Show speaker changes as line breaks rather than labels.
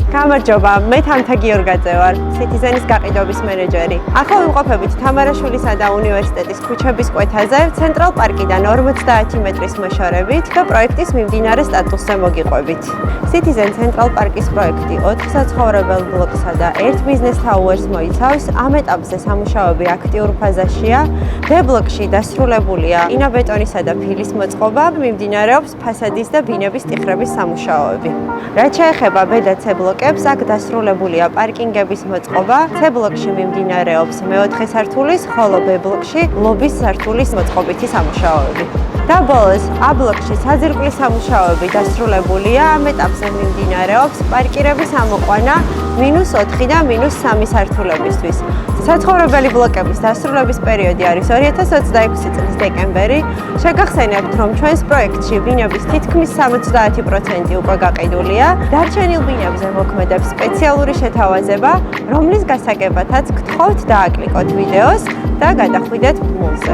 გამარჯობა, მე თამთა გიორგაძე ვარ, Citizen-ის გაყიდვების მენეჯერი. ახლა ვიმყოფებით თამარაშვილისა და უნივერსიტეტის ქუჩების კვეთაზე, ცენტრალ პარკიდან 50 მეტრის მოშორებით და პროექტის მიმდინარე სტატუსზე მოგიყვებით. Citizen ცენტრალ პარკის პროექტი 4 საცხოვრებელ ბლოკსა და 1 ბიზნეს თაუერს მოიცავს. ამ ეტაპზე სამუშაოები აქტიურ ფაზაშია. D-ბლოკში დასრულებულია ინაბეტონისა და ფილის მოწყობა, მიმდინარეობს ფასადის და ბინების ტიხრების სამუშაოები. რაც შეეხება B და C ბლოკებს, აქ დასრულებულია პარკინგების მოწყობა. C ბლოკში მიმდინარეობს მეოთხე სართულის, ხოლო B ბლოკში ლობის სართულის მოწყობითი სამუშაოები. და ბოლოს A ბლოკში საძირკვლის სამუშაოები დასრულებულია. ამ ეტაპზე მიმდინარეობს პარკირების ამოყვანა -4 და -3 სართულებისთვის. საცხოვრებელი ბლოკების დასრულების პერიოდი არის 2026 წლის დეკემბერი. შეგახსენებთ, რომ ჩვენს პროექტში ბინების თითქმის 70% უკვე გაყიდულია. დარჩენილ ბინებზე მოქმედებს სპეციალური შეთავაზება, რომლის გასაგებათაც გთხოვთ დააკლიკოთ ვიდეოს და გადახვიდეთ ბმულზე.